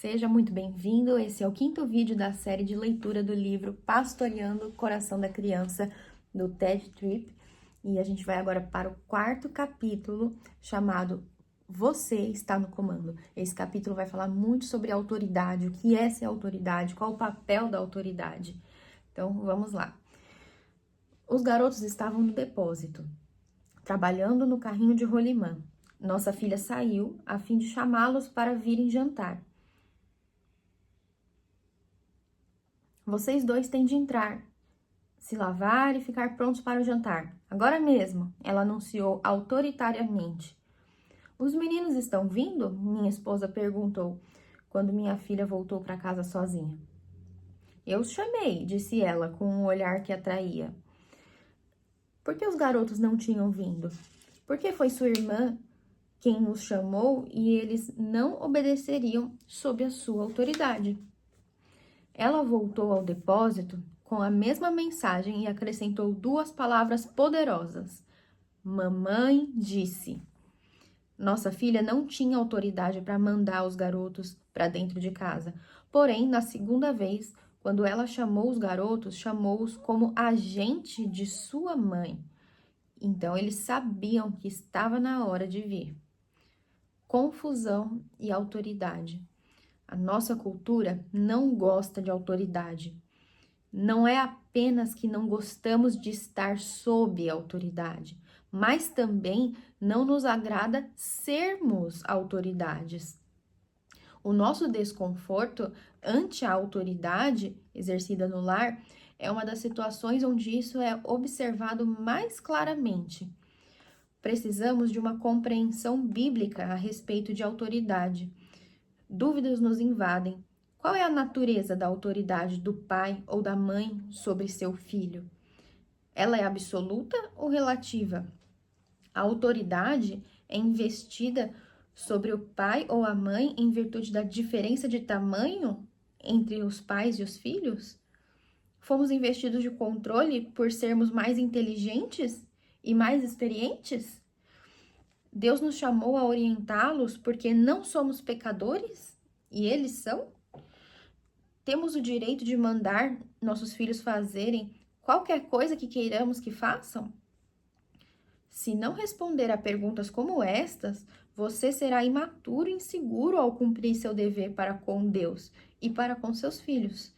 Seja muito bem-vindo. Esse é o 5º vídeo da série de leitura do livro Pastoreando o Coração da Criança, do Ted Tripp. E a gente vai agora para o 4º capítulo, chamado Você está no comando. Esse capítulo vai falar muito sobre autoridade, o que é ser autoridade, qual o papel da autoridade. Então, vamos lá. Os garotos estavam no depósito, trabalhando no carrinho de rolimã. Nossa filha saiu a fim de chamá-los para virem jantar. Vocês dois têm de entrar, se lavar e ficar prontos para o jantar. Agora mesmo, ela anunciou autoritariamente. Os meninos estão vindo? Minha esposa perguntou, quando minha filha voltou para casa sozinha. Eu os chamei, disse ela, com um olhar que atraía. Por que os garotos não tinham vindo? Por que foi sua irmã quem os chamou e eles não obedeceriam sob a sua autoridade? Ela voltou ao depósito com a mesma mensagem e acrescentou 2 palavras poderosas. Mamãe disse. Nossa filha não tinha autoridade para mandar os garotos para dentro de casa. Porém, na segunda vez, quando ela chamou os garotos, chamou-os como agente de sua mãe. Então, eles sabiam que estava na hora de vir. Confusão e autoridade. A nossa cultura não gosta de autoridade. Não é apenas que não gostamos de estar sob autoridade, mas também não nos agrada sermos autoridades. O nosso desconforto ante a autoridade exercida no lar é uma das situações onde isso é observado mais claramente. Precisamos de uma compreensão bíblica a respeito de autoridade. Dúvidas nos invadem. Qual é a natureza da autoridade do pai ou da mãe sobre seu filho? Ela é absoluta ou relativa? A autoridade é investida sobre o pai ou a mãe em virtude da diferença de tamanho entre os pais e os filhos? Fomos investidos de controle por sermos mais inteligentes e mais experientes? Deus nos chamou a orientá-los porque não somos pecadores e eles são? Temos o direito de mandar nossos filhos fazerem qualquer coisa que queiramos que façam? Se não responder a perguntas como estas, você será imaturo e inseguro ao cumprir seu dever para com Deus e para com seus filhos.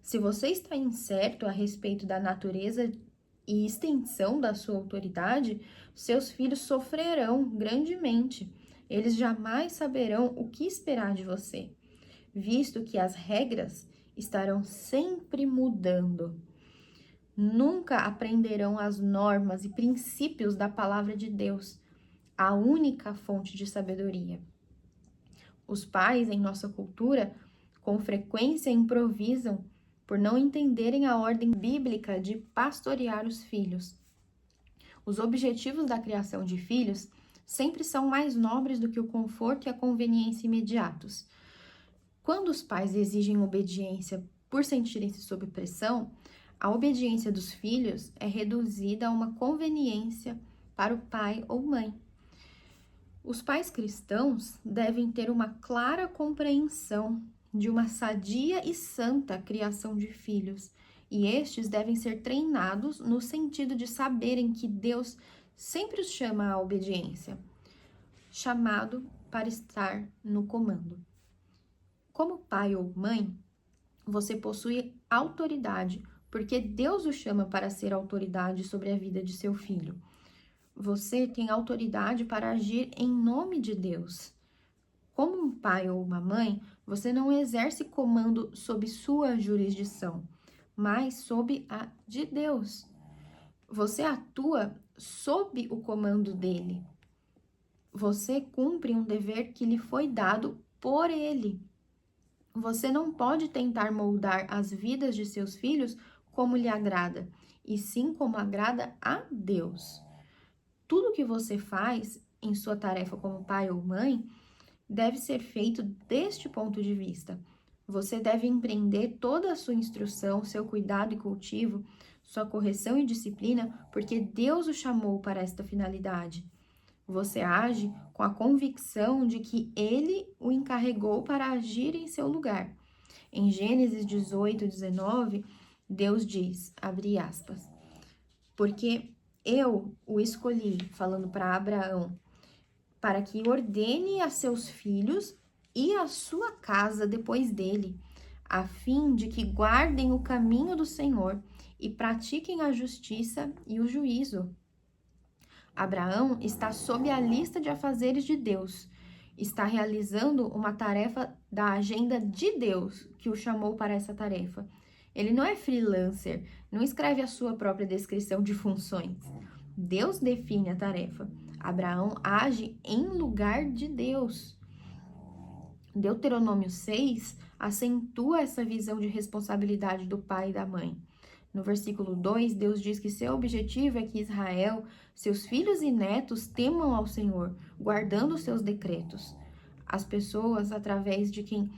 Se você está incerto a respeito da natureza e extensão da sua autoridade, seus filhos sofrerão grandemente. Eles jamais saberão o que esperar de você, visto que as regras estarão sempre mudando. Nunca aprenderão as normas e princípios da palavra de Deus, a única fonte de sabedoria. Os pais, em nossa cultura, com frequência improvisam por não entenderem a ordem bíblica de pastorear os filhos. Os objetivos da criação de filhos sempre são mais nobres do que o conforto e a conveniência imediatos. Quando os pais exigem obediência por sentirem-se sob pressão, a obediência dos filhos é reduzida a uma conveniência para o pai ou mãe. Os pais cristãos devem ter uma clara compreensão de uma sadia e santa criação de filhos, e estes devem ser treinados no sentido de saberem que Deus sempre os chama à obediência, chamado para estar no comando. Como pai ou mãe, você possui autoridade, porque Deus o chama para ser autoridade sobre a vida de seu filho. Você tem autoridade para agir em nome de Deus. Como um pai ou uma mãe, você não exerce comando sob sua jurisdição, mas sob a de Deus. Você atua sob o comando dele. Você cumpre um dever que lhe foi dado por ele. Você não pode tentar moldar as vidas de seus filhos como lhe agrada, e sim como agrada a Deus. Tudo que você faz em sua tarefa como pai ou mãe deve ser feito deste ponto de vista. Você deve empreender toda a sua instrução, seu cuidado e cultivo, sua correção e disciplina, porque Deus o chamou para esta finalidade. Você age com a convicção de que ele o encarregou para agir em seu lugar. Em Gênesis 18:19, Deus diz, abre aspas, porque eu o escolhi, falando para Abraão, para que ordene a seus filhos e a sua casa depois dele, a fim de que guardem o caminho do Senhor e pratiquem a justiça e o juízo. Abraão está sob a lista de afazeres de Deus, está realizando uma tarefa da agenda de Deus que o chamou para essa tarefa. Ele não é freelancer, não escreve a sua própria descrição de funções. Deus define a tarefa. Abraão age em lugar de Deus. Deuteronômio 6 acentua essa visão de responsabilidade do pai e da mãe. No versículo 2, Deus diz que seu objetivo é que Israel, seus filhos e netos, temam ao Senhor, guardando os seus decretos. As pessoas, através de quem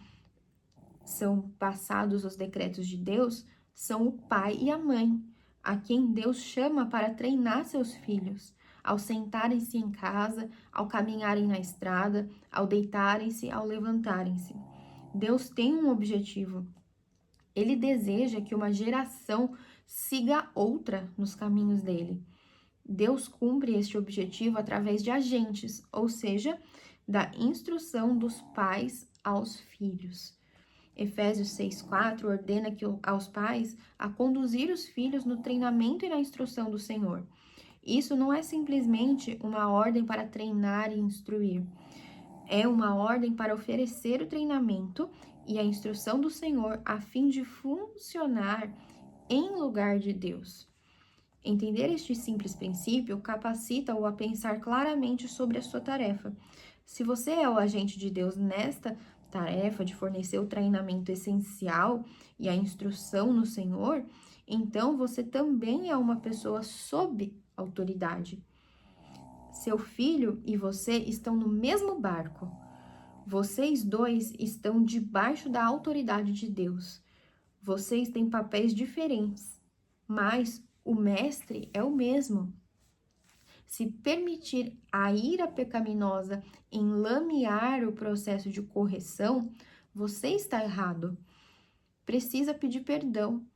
são passados os decretos de Deus, são o pai e a mãe, a quem Deus chama para treinar seus filhos, ao sentarem-se em casa, ao caminharem na estrada, ao deitarem-se, ao levantarem-se. Deus tem um objetivo. Ele deseja que uma geração siga outra nos caminhos dele. Deus cumpre este objetivo através de agentes, ou seja, da instrução dos pais aos filhos. Efésios 6:4 ordena aos pais a conduzir os filhos no treinamento e na instrução do Senhor. Isso não é simplesmente uma ordem para treinar e instruir. É uma ordem para oferecer o treinamento e a instrução do Senhor a fim de funcionar em lugar de Deus. Entender este simples princípio capacita-o a pensar claramente sobre a sua tarefa. Se você é o agente de Deus nesta tarefa de fornecer o treinamento essencial e a instrução no Senhor, então você também é uma pessoa sob autoridade. Seu filho e você estão no mesmo barco. Vocês dois estão debaixo da autoridade de Deus. Vocês têm papéis diferentes, mas o mestre é o mesmo. Se permitir a ira pecaminosa enlamear o processo de correção, você está errado. Precisa pedir perdão.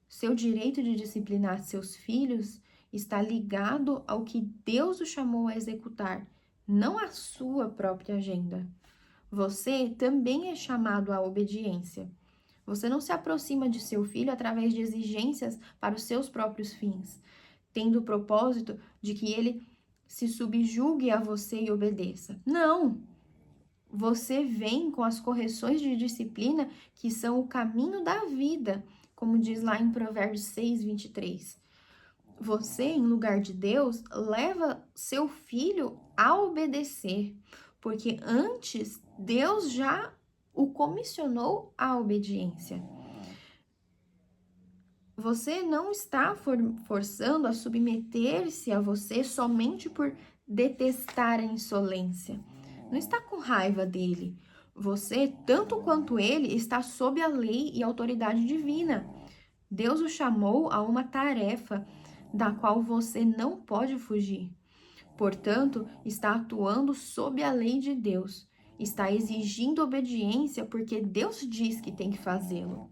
Seu direito de disciplinar seus filhos está ligado ao que Deus o chamou a executar, não à sua própria agenda. Você também é chamado à obediência. Você não se aproxima de seu filho através de exigências para os seus próprios fins, tendo o propósito de que ele se subjugue a você e obedeça. Não! Você vem com as correções de disciplina que são o caminho da vida, como diz lá em Provérbios 6:23. Você, em lugar de Deus, leva seu filho a obedecer, porque antes Deus já o comissionou à obediência. Você não está forçando a submeter-se a você somente por detestar a insolência. Não está com raiva dele. Você, tanto quanto ele, está sob a lei e autoridade divina. Deus o chamou a uma tarefa da qual você não pode fugir. Portanto, está atuando sob a lei de Deus. Está exigindo obediência porque Deus diz que tem que fazê-lo.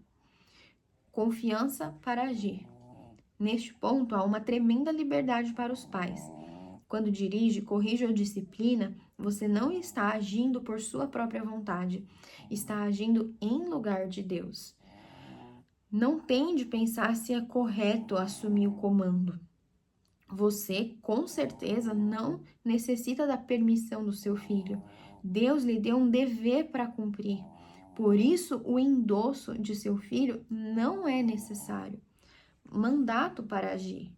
Confiança para agir. Neste ponto, há uma tremenda liberdade para os pais. Quando dirige, corrige ou disciplina, você não está agindo por sua própria vontade, está agindo em lugar de Deus. Não tem de pensar se é correto assumir o comando. Você, com certeza, não necessita da permissão do seu filho. Deus lhe deu um dever para cumprir. Por isso, o endosso de seu filho não é necessário. Mandato para agir.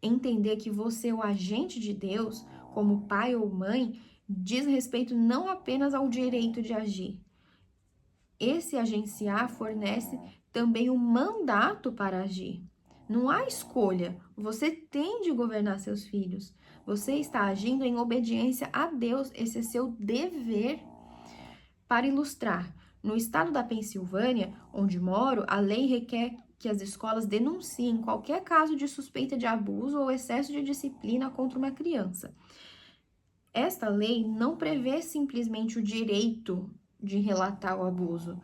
Entender que você é o agente de Deus, como pai ou mãe, diz respeito não apenas ao direito de agir. Esse agenciar fornece também o mandato para agir. Não há escolha. Você tem de governar seus filhos. Você está agindo em obediência a Deus. Esse é seu dever. Para ilustrar, no estado da Pensilvânia, onde moro, a lei requer que as escolas denunciem qualquer caso de suspeita de abuso ou excesso de disciplina contra uma criança. Esta lei não prevê simplesmente o direito de relatar o abuso.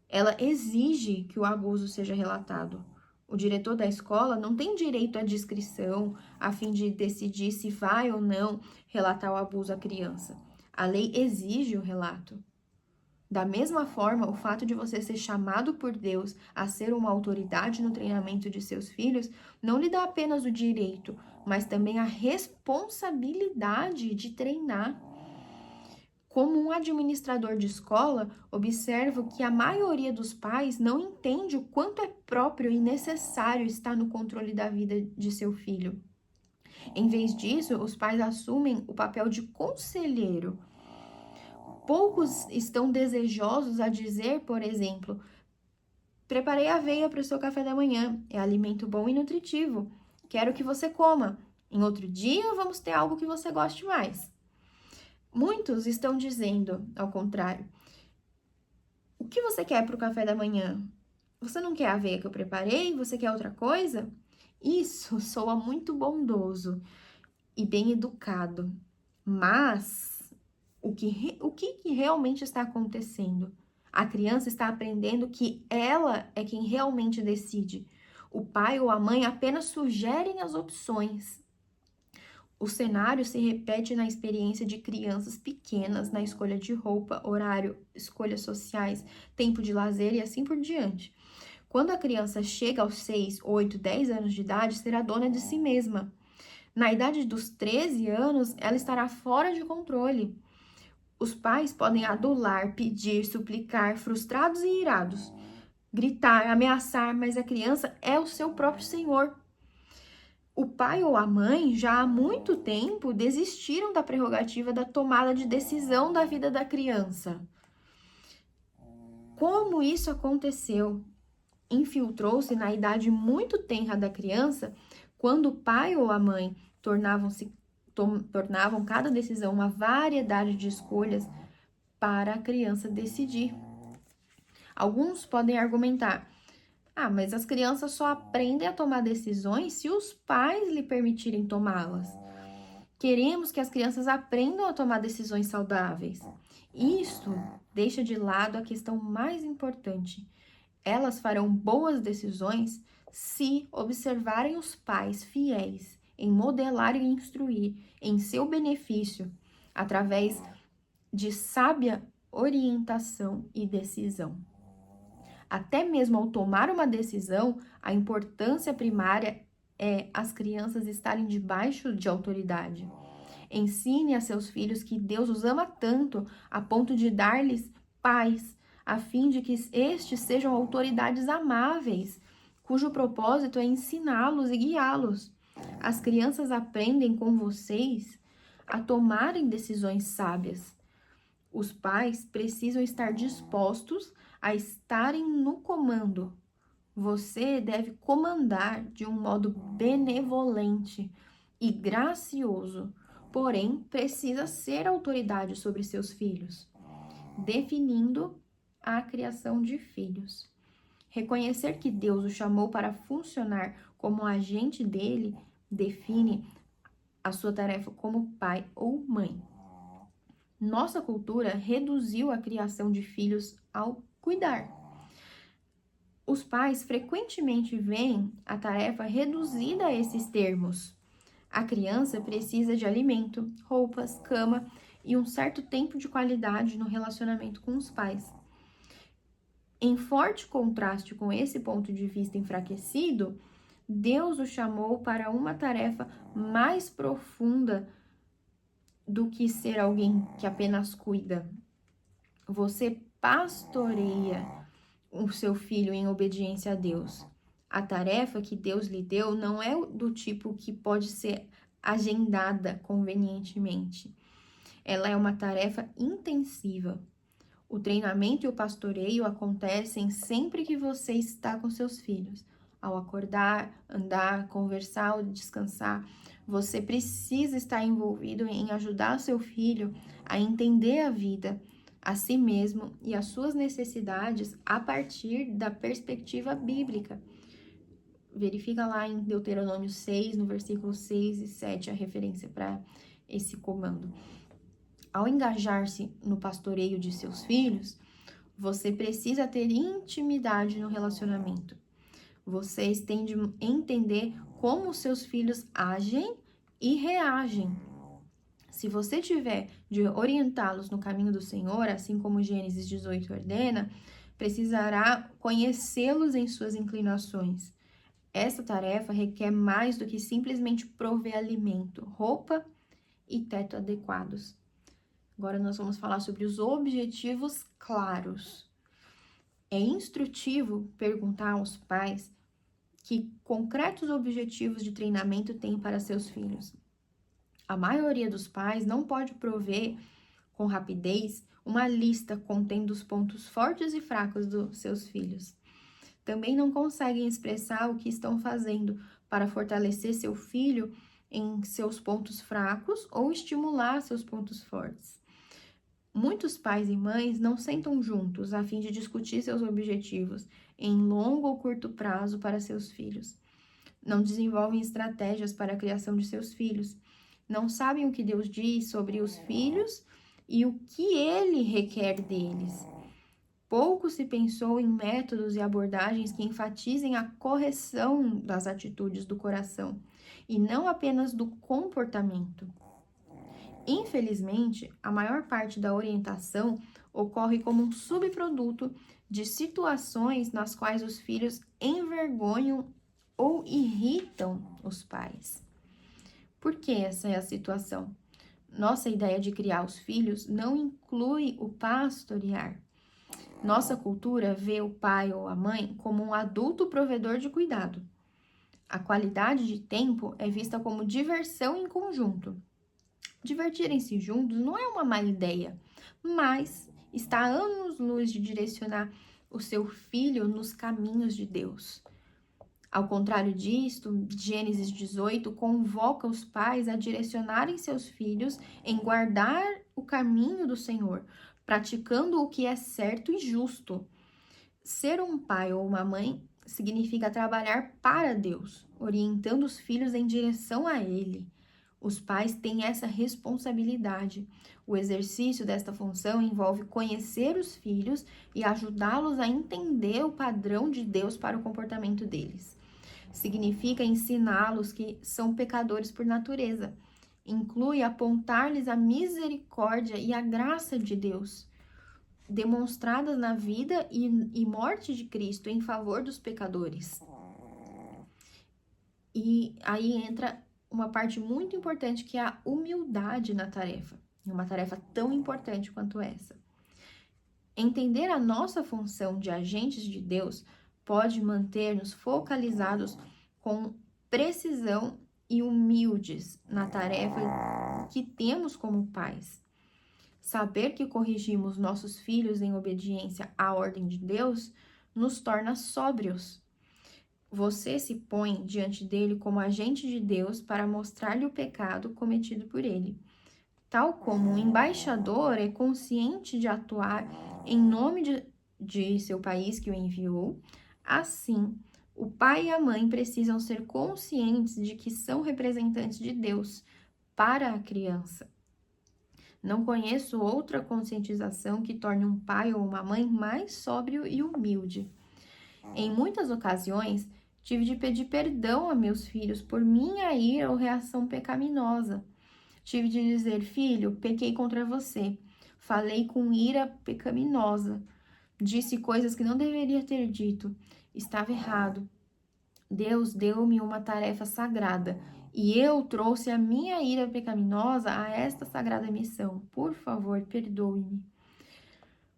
Ela exige que o abuso seja relatado. O diretor da escola não tem direito à discrição a fim de decidir se vai ou não relatar o abuso à criança. A lei exige o relato. Da mesma forma, o fato de você ser chamado por Deus a ser uma autoridade no treinamento de seus filhos não lhe dá apenas o direito, mas também a responsabilidade de treinar. Como um administrador de escola, observo que a maioria dos pais não entende o quanto é próprio e necessário estar no controle da vida de seu filho. Em vez disso, os pais assumem o papel de conselheiro. Poucos estão desejosos a dizer, por exemplo, preparei aveia para o seu café da manhã, é alimento bom e nutritivo, quero que você coma. Em outro dia, vamos ter algo que você goste mais. Muitos estão dizendo, ao contrário, o que você quer para o café da manhã? Você não quer a aveia que eu preparei? Você quer outra coisa? Isso soa muito bondoso e bem educado, mas o que realmente está acontecendo? A criança está aprendendo que ela é quem realmente decide. O pai ou a mãe apenas sugerem as opções. O cenário se repete na experiência de crianças pequenas, na escolha de roupa, horário, escolhas sociais, tempo de lazer e assim por diante. Quando a criança chega aos 6, 8, 10 anos de idade, será dona de si mesma. Na idade dos 13 anos, ela estará fora de controle. Os pais podem adular, pedir, suplicar, frustrados e irados, gritar, ameaçar, mas a criança é o seu próprio senhor. O pai ou a mãe já há muito tempo desistiram da prerrogativa da tomada de decisão da vida da criança. Como isso aconteceu? Infiltrou-se na idade muito tenra da criança, quando o pai ou a mãe tornavam cada decisão uma variedade de escolhas para a criança decidir. Alguns podem argumentar: mas as crianças só aprendem a tomar decisões se os pais lhe permitirem tomá-las. Queremos que as crianças aprendam a tomar decisões saudáveis. Isso deixa de lado a questão mais importante. Elas farão boas decisões se observarem os pais fiéis em modelar e instruir em seu benefício, através de sábia orientação e decisão. Até mesmo ao tomar uma decisão, a importância primária é as crianças estarem debaixo de autoridade. Ensine a seus filhos que Deus os ama tanto a ponto de dar-lhes paz, a fim de que estes sejam autoridades amáveis, cujo propósito é ensiná-los e guiá-los. As crianças aprendem com vocês a tomarem decisões sábias. Os pais precisam estar dispostos a estarem no comando. Você deve comandar de um modo benevolente e gracioso, porém precisa ser autoridade sobre seus filhos, definindo a criação de filhos. Reconhecer que Deus o chamou para funcionar como agente dele define a sua tarefa como pai ou mãe. Nossa cultura reduziu a criação de filhos ao cuidar. Os pais frequentemente veem a tarefa reduzida a esses termos. A criança precisa de alimento, roupas, cama e um certo tempo de qualidade no relacionamento com os pais. Em forte contraste com esse ponto de vista enfraquecido, Deus o chamou para uma tarefa mais profunda do que ser alguém que apenas cuida. Você pastoreia o seu filho em obediência a Deus. A tarefa que Deus lhe deu não é do tipo que pode ser agendada convenientemente. Ela é uma tarefa intensiva. O treinamento e o pastoreio acontecem sempre que você está com seus filhos. Ao acordar, andar, conversar ou descansar, você precisa estar envolvido em ajudar seu filho a entender a vida, a si mesmo e as suas necessidades a partir da perspectiva bíblica. Verifica lá em Deuteronômio 6, no versículo 6 e 7, a referência para esse comando. Ao engajar-se no pastoreio de seus filhos, você precisa ter intimidade no relacionamento. Vocês têm de entender como seus filhos agem e reagem. Se você tiver de orientá-los no caminho do Senhor, assim como Gênesis 18 ordena, precisará conhecê-los em suas inclinações. Essa tarefa requer mais do que simplesmente prover alimento, roupa e teto adequados. Agora nós vamos falar sobre os objetivos claros. É instrutivo perguntar aos pais que concretos objetivos de treinamento têm para seus filhos. A maioria dos pais não pode prover com rapidez uma lista contendo os pontos fortes e fracos dos seus filhos. Também não conseguem expressar o que estão fazendo para fortalecer seu filho em seus pontos fracos ou estimular seus pontos fortes. Muitos pais e mães não sentam juntos a fim de discutir seus objetivos em longo ou curto prazo para seus filhos. Não desenvolvem estratégias para a criação de seus filhos. Não sabem o que Deus diz sobre os filhos e o que Ele requer deles. Pouco se pensou em métodos e abordagens que enfatizem a correção das atitudes do coração e não apenas do comportamento. Infelizmente, a maior parte da orientação ocorre como um subproduto de situações nas quais os filhos envergonham ou irritam os pais. Por que essa é a situação? Nossa ideia de criar os filhos não inclui o pastorear. Nossa cultura vê o pai ou a mãe como um adulto provedor de cuidado. A qualidade de tempo é vista como diversão em conjunto. Divertirem-se juntos não é uma má ideia, mas está a anos-luz de direcionar o seu filho nos caminhos de Deus. Ao contrário disto, Gênesis 18 convoca os pais a direcionarem seus filhos em guardar o caminho do Senhor, praticando o que é certo e justo. Ser um pai ou uma mãe significa trabalhar para Deus, orientando os filhos em direção a Ele. Os pais têm essa responsabilidade. O exercício desta função envolve conhecer os filhos e ajudá-los a entender o padrão de Deus para o comportamento deles. Significa ensiná-los que são pecadores por natureza. Inclui apontar-lhes a misericórdia e a graça de Deus, demonstradas na vida e morte de Cristo em favor dos pecadores. E aí entra uma parte muito importante, que é a humildade na tarefa. É uma tarefa tão importante quanto essa. Entender a nossa função de agentes de Deus pode manter-nos focalizados com precisão e humildes na tarefa que temos como pais. Saber que corrigimos nossos filhos em obediência à ordem de Deus nos torna sóbrios. Você se põe diante dele como agente de Deus para mostrar-lhe o pecado cometido por ele. Tal como um embaixador é consciente de atuar em nome de seu país que o enviou, assim, o pai e a mãe precisam ser conscientes de que são representantes de Deus para a criança. Não conheço outra conscientização que torne um pai ou uma mãe mais sóbrio e humilde. Em muitas ocasiões, tive de pedir perdão a meus filhos por minha ira ou reação pecaminosa. Tive de dizer: filho, pequei contra você. Falei com ira pecaminosa. Disse coisas que não deveria ter dito. Estava errado. Deus deu-me uma tarefa sagrada e eu trouxe a minha ira pecaminosa a esta sagrada missão. Por favor, perdoe-me.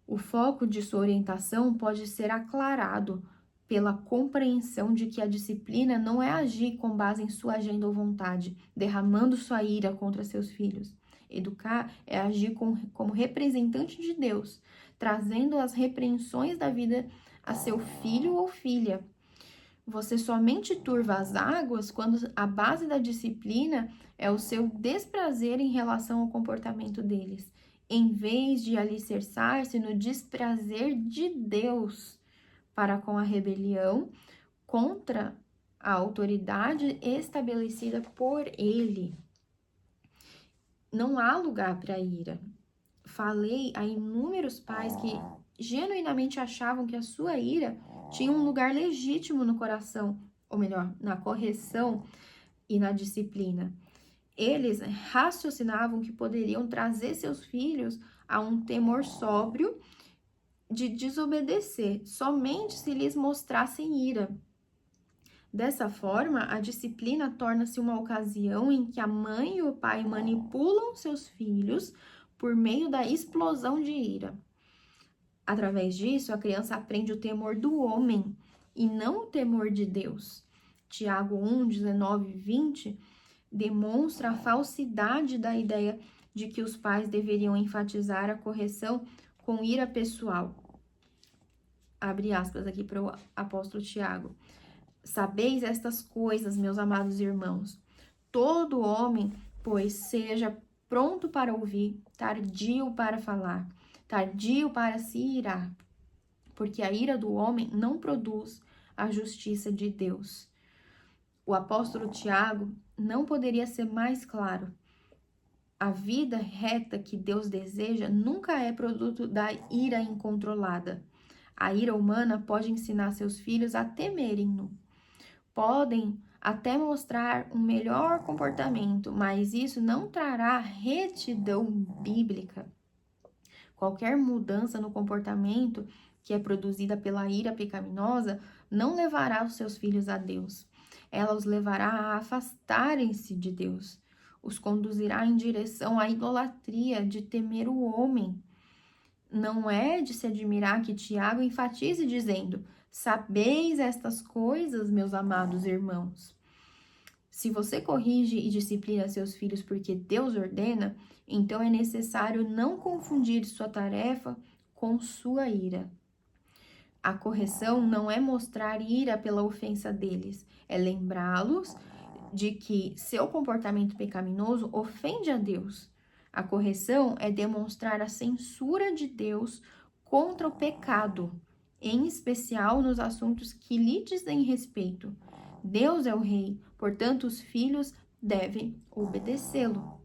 O foco de sua orientação pode ser aclarado pela compreensão de que a disciplina não é agir com base em sua agenda ou vontade, derramando sua ira contra seus filhos. Educar é agir como representante de Deus, trazendo as repreensões da vida a seu filho ou filha. Você somente turva as águas quando a base da disciplina é o seu desprazer em relação ao comportamento deles, em vez de alicerçar-se no desprazer de Deus para com a rebelião contra a autoridade estabelecida por Ele. Não há lugar para ira. falei a inúmeros pais que genuinamente achavam que a sua ira tinha um lugar legítimo no coração, ou melhor, na correção e na disciplina. Eles raciocinavam que poderiam trazer seus filhos a um temor sóbrio de desobedecer, somente se lhes mostrassem ira. Dessa forma, a disciplina torna-se uma ocasião em que a mãe e o pai manipulam seus filhos por meio da explosão de ira. Através disso, a criança aprende o temor do homem e não o temor de Deus. Tiago 1, 19 e 20 demonstra a falsidade da ideia de que os pais deveriam enfatizar a correção com ira pessoal. Abre aspas aqui para o apóstolo Tiago. Sabeis estas coisas, meus amados irmãos. Todo homem, pois, seja pronto para ouvir, tardio para falar, tardio para se irar, porque a ira do homem não produz a justiça de Deus. O apóstolo Tiago não poderia ser mais claro. A vida reta que Deus deseja nunca é produto da ira incontrolada. A ira humana pode ensinar seus filhos a temerem-no. Podem até mostrar um melhor comportamento, mas isso não trará retidão bíblica. Qualquer mudança no comportamento que é produzida pela ira pecaminosa não levará os seus filhos a Deus. Ela os levará a afastarem-se de Deus. Os conduzirá em direção à idolatria de temer o homem. Não é de se admirar que Tiago enfatize dizendo: sabeis estas coisas, meus amados irmãos. Se você corrige e disciplina seus filhos porque Deus ordena, então é necessário não confundir sua tarefa com sua ira. A correção não é mostrar ira pela ofensa deles, é lembrá-los de que seu comportamento pecaminoso ofende a Deus. A correção é demonstrar a censura de Deus contra o pecado, em especial nos assuntos que lhe dizem respeito. Deus é o rei, portanto, os filhos devem obedecê-lo.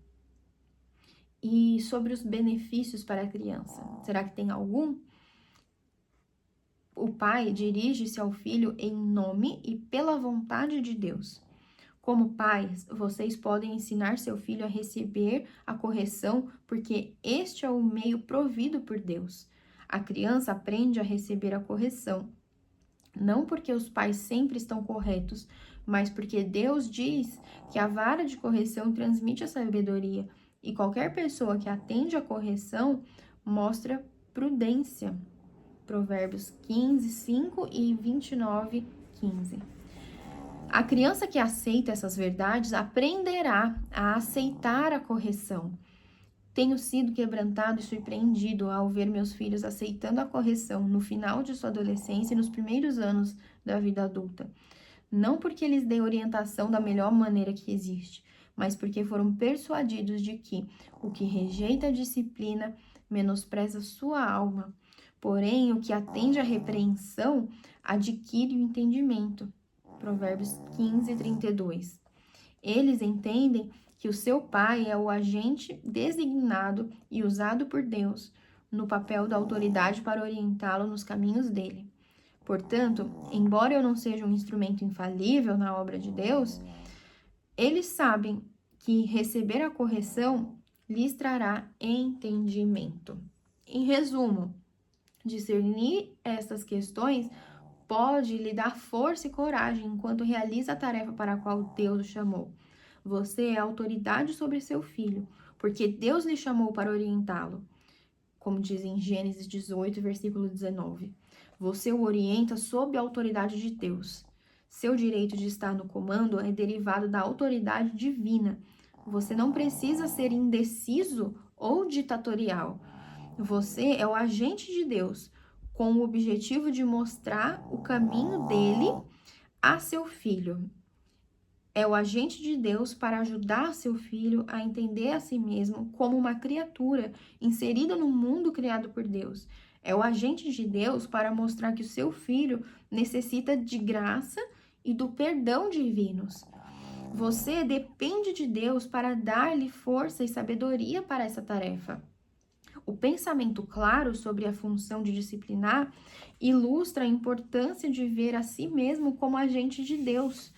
E sobre os benefícios para a criança, será que tem algum? O pai dirige-se ao filho em nome e pela vontade de Deus. Como pais, vocês podem ensinar seu filho a receber a correção, porque este é o meio provido por Deus. A criança aprende a receber a correção, não porque os pais sempre estão corretos, mas porque Deus diz que a vara de correção transmite a sabedoria, e qualquer pessoa que atende à correção mostra prudência. Provérbios 15, 5 e 29, 15. A criança que aceita essas verdades aprenderá a aceitar a correção. Tenho sido quebrantado e surpreendido ao ver meus filhos aceitando a correção no final de sua adolescência e nos primeiros anos da vida adulta. Não porque lhes dei orientação da melhor maneira que existe, mas porque foram persuadidos de que o que rejeita a disciplina menospreza sua alma. Porém, o que atende à repreensão adquire o entendimento. Provérbios 15, 32. Eles entendem que o seu pai é o agente designado e usado por Deus no papel da autoridade para orientá-lo nos caminhos dele. Portanto, embora eu não seja um instrumento infalível na obra de Deus, eles sabem que receber a correção lhes trará entendimento. Em resumo, discernir essas questões pode lhe dar força e coragem enquanto realiza a tarefa para a qual Deus o chamou. Você é autoridade sobre seu filho, porque Deus lhe chamou para orientá-lo. Como diz em Gênesis 18, versículo 19. Você o orienta sob a autoridade de Deus. Seu direito de estar no comando é derivado da autoridade divina. Você não precisa ser indeciso ou ditatorial. Você é o agente de Deus, com o objetivo de mostrar o caminho dele a seu filho. É o agente de Deus para ajudar seu filho a entender a si mesmo como uma criatura inserida no mundo criado por Deus. É o agente de Deus para mostrar que o seu filho necessita de graça e do perdão divinos. Você depende de Deus para dar-lhe força e sabedoria para essa tarefa. O pensamento claro sobre a função de disciplinar ilustra a importância de ver a si mesmo como agente de Deus,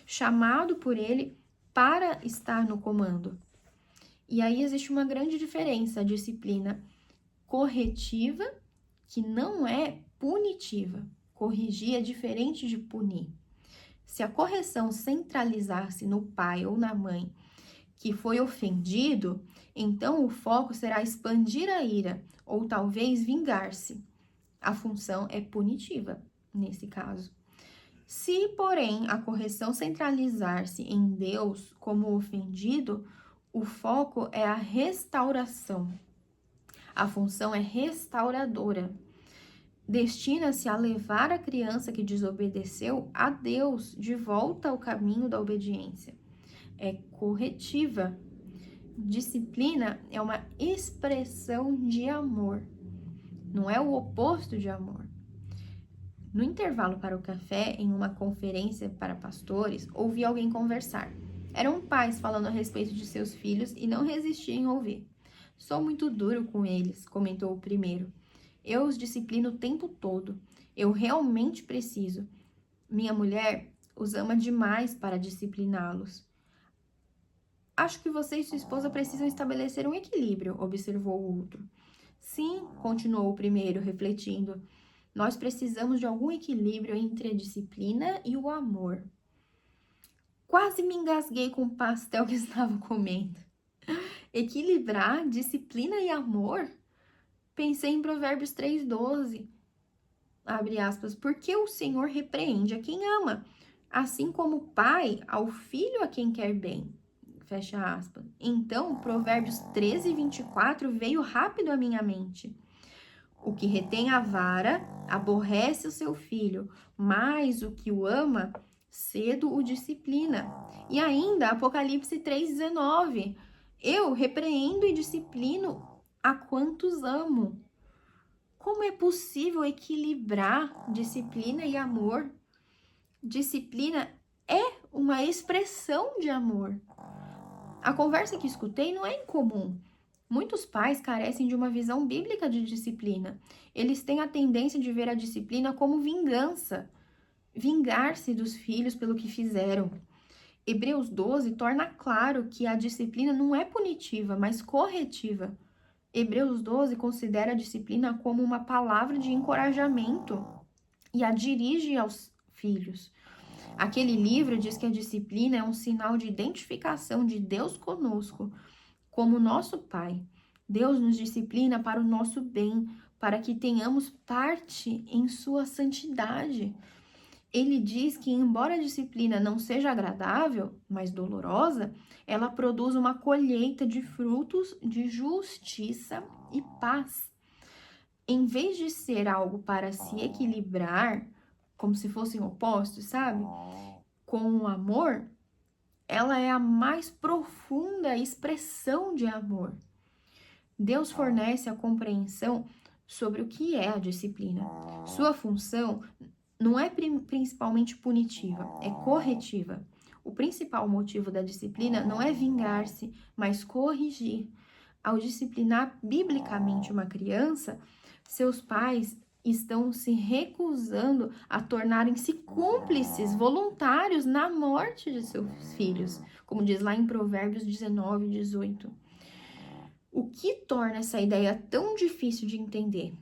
chamado por ele para estar no comando. E aí existe uma grande diferença: a disciplina corretiva, que não é punitiva. Corrigir é diferente de punir. Se a correção centralizar-se no pai ou na mãe que foi ofendido, então o foco será expandir a ira ou talvez vingar-se. A função é punitiva nesse caso. Se, porém, a correção centralizar-se em Deus como ofendido, o foco é a restauração. A função é restauradora. Destina-se a levar a criança que desobedeceu a Deus de volta ao caminho da obediência. É corretiva. Disciplina é uma expressão de amor, não é o oposto de amor. No intervalo para o café, em uma conferência para pastores, ouvi alguém conversar. Eram pais falando a respeito de seus filhos e não resisti em ouvir. Sou muito duro com eles, comentou o primeiro. Eu os disciplino o tempo todo. Eu realmente preciso. Minha mulher os ama demais para discipliná-los. Acho que você e sua esposa precisam estabelecer um equilíbrio, observou o outro. Sim, continuou o primeiro, refletindo. Nós precisamos de algum equilíbrio entre a disciplina e o amor. Quase me engasguei com o pastel que estava comendo. Equilibrar disciplina e amor? Pensei em Provérbios 3:12. Abre aspas. Porque o Senhor repreende a quem ama, assim como o pai ao filho a quem quer bem. Fecha aspas. Então, Provérbios 13:24 veio rápido à minha mente. O que retém a vara aborrece o seu filho, mas o que o ama, cedo o disciplina. E ainda, Apocalipse 3:19. Eu repreendo e disciplino a quantos amo. Como é possível equilibrar disciplina e amor? Disciplina é uma expressão de amor. A conversa que escutei não é incomum. Muitos pais carecem de uma visão bíblica de disciplina. Eles têm a tendência de ver a disciplina como vingança, vingar-se dos filhos pelo que fizeram. Hebreus 12 torna claro que a disciplina não é punitiva, mas corretiva. Hebreus 12 considera a disciplina como uma palavra de encorajamento e a dirige aos filhos. Aquele livro diz que a disciplina é um sinal de identificação de Deus conosco, como nosso Pai. Deus nos disciplina para o nosso bem, para que tenhamos parte em sua santidade. Ele diz que, embora a disciplina não seja agradável, mas dolorosa, ela produz uma colheita de frutos de justiça e paz. Em vez de ser algo para se equilibrar, como se fossem opostos, sabe? Com o amor, ela é a mais profunda expressão de amor. Deus fornece a compreensão sobre o que é a disciplina. Sua função não é principalmente punitiva, é corretiva. O principal motivo da disciplina não é vingar-se, mas corrigir. Ao disciplinar biblicamente uma criança, seus pais estão se recusando a tornarem-se cúmplices voluntários na morte de seus filhos, como diz lá em Provérbios 19:18. O que torna essa ideia tão difícil de entender?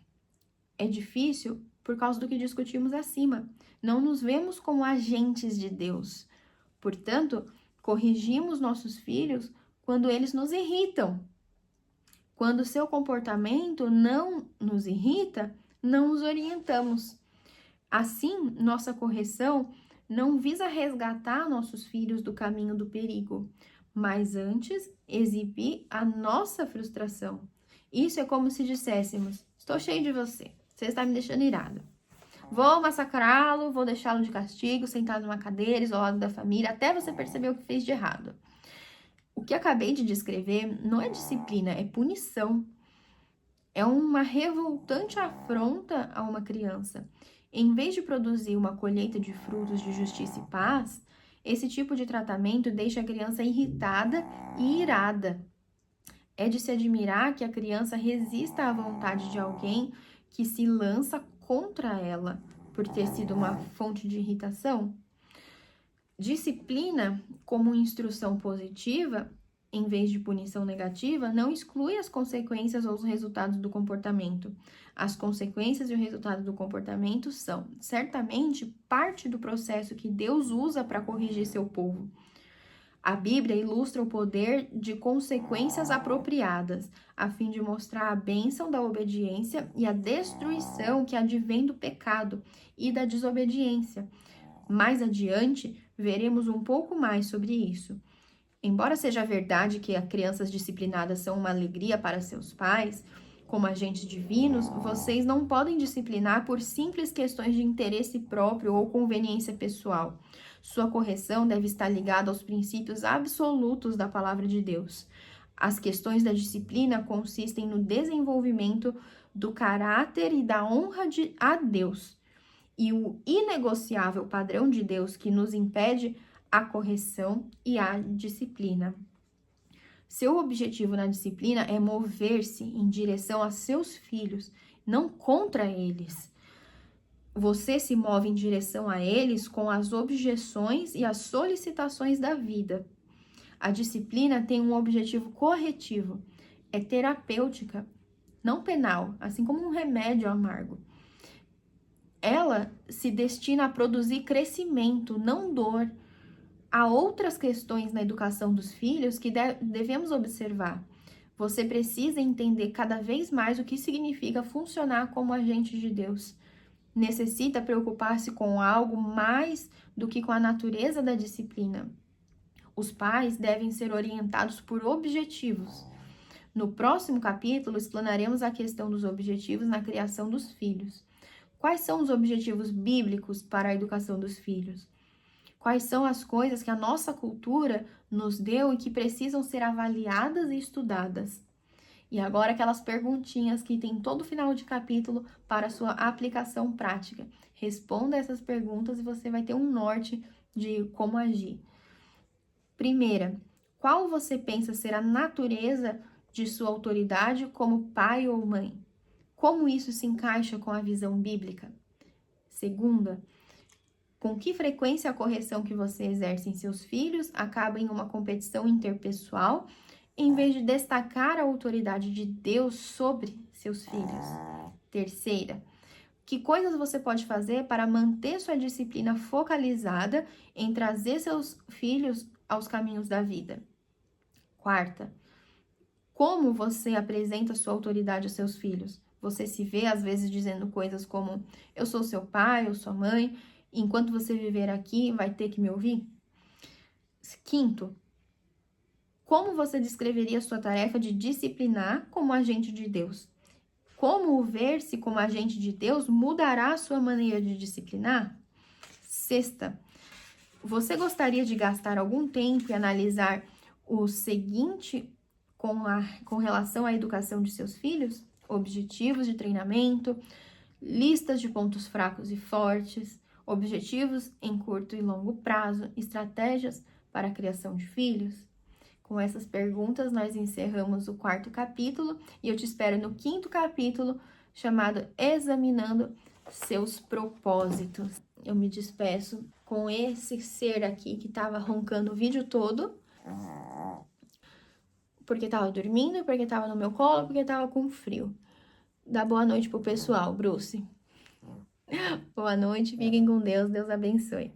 É difícil por causa do que discutimos acima. Não nos vemos como agentes de Deus. Portanto, corrigimos nossos filhos quando eles nos irritam. Quando seu comportamento não nos irrita, não os orientamos. Assim, nossa correção não visa resgatar nossos filhos do caminho do perigo, mas antes exibir a nossa frustração. Isso é como se disséssemos: estou cheio de você, você está me deixando irado. Vou massacrá-lo, vou deixá-lo de castigo, sentado numa cadeira, isolado da família, até você perceber o que fez de errado. O que acabei de descrever não é disciplina, é punição. É uma revoltante afronta a uma criança. Em vez de produzir uma colheita de frutos de justiça e paz, esse tipo de tratamento deixa a criança irritada e irada. É de se admirar que a criança resista à vontade de alguém que se lança contra ela por ter sido uma fonte de irritação. Disciplina, como instrução positiva, em vez de punição negativa, não exclui as consequências ou os resultados do comportamento. As consequências e o resultado do comportamento são, certamente, parte do processo que Deus usa para corrigir seu povo. A Bíblia ilustra o poder de consequências apropriadas, a fim de mostrar a bênção da obediência e a destruição que advém do pecado e da desobediência. Mais adiante, veremos um pouco mais sobre isso. Embora seja verdade que as crianças disciplinadas são uma alegria para seus pais, como agentes divinos, vocês não podem disciplinar por simples questões de interesse próprio ou conveniência pessoal. Sua correção deve estar ligada aos princípios absolutos da palavra de Deus. As questões da disciplina consistem no desenvolvimento do caráter e da honra a Deus. E o inegociável padrão de Deus que nos impede a correção e a disciplina. Seu objetivo na disciplina é mover-se em direção a seus filhos, não contra eles. Você se move em direção a eles com as objeções e as solicitações da vida. A disciplina tem um objetivo corretivo, é terapêutica, não penal, assim como um remédio amargo. Ela se destina a produzir crescimento, não dor. Há outras questões na educação dos filhos que devemos observar. Você precisa entender cada vez mais o que significa funcionar como agente de Deus. Necessita preocupar-se com algo mais do que com a natureza da disciplina. Os pais devem ser orientados por objetivos. No próximo capítulo, explanaremos a questão dos objetivos na criação dos filhos. Quais são os objetivos bíblicos para a educação dos filhos? Quais são as coisas que a nossa cultura nos deu e que precisam ser avaliadas e estudadas? E agora aquelas perguntinhas que tem todo final de capítulo para sua aplicação prática. Responda essas perguntas e você vai ter um norte de como agir. Primeira, qual você pensa ser a natureza de sua autoridade como pai ou mãe? Como isso se encaixa com a visão bíblica? Segunda, com que frequência a correção que você exerce em seus filhos acaba em uma competição interpessoal, em vez de destacar a autoridade de Deus sobre seus filhos? Terceira, que coisas você pode fazer para manter sua disciplina focalizada em trazer seus filhos aos caminhos da vida? Quarta, como você apresenta sua autoridade aos seus filhos? Você se vê, às vezes, dizendo coisas como: eu sou seu pai ou sua mãe, enquanto você viver aqui, vai ter que me ouvir? Quinto, como você descreveria sua tarefa de disciplinar como agente de Deus? Como o ver-se como agente de Deus mudará a sua maneira de disciplinar? Sexta, você gostaria de gastar algum tempo e analisar o seguinte com relação à educação de seus filhos? Objetivos de treinamento, listas de pontos fracos e fortes, objetivos em curto e longo prazo, estratégias para a criação de filhos? Com essas perguntas, nós encerramos o 4º capítulo e eu te espero no 5º capítulo, chamado Examinando Seus Propósitos. Eu me despeço com esse ser aqui que estava roncando o vídeo todo, porque estava dormindo, porque estava no meu colo, porque estava com frio. Dá boa noite pro pessoal, Bruce. Boa noite, fiquem com Deus, Deus abençoe.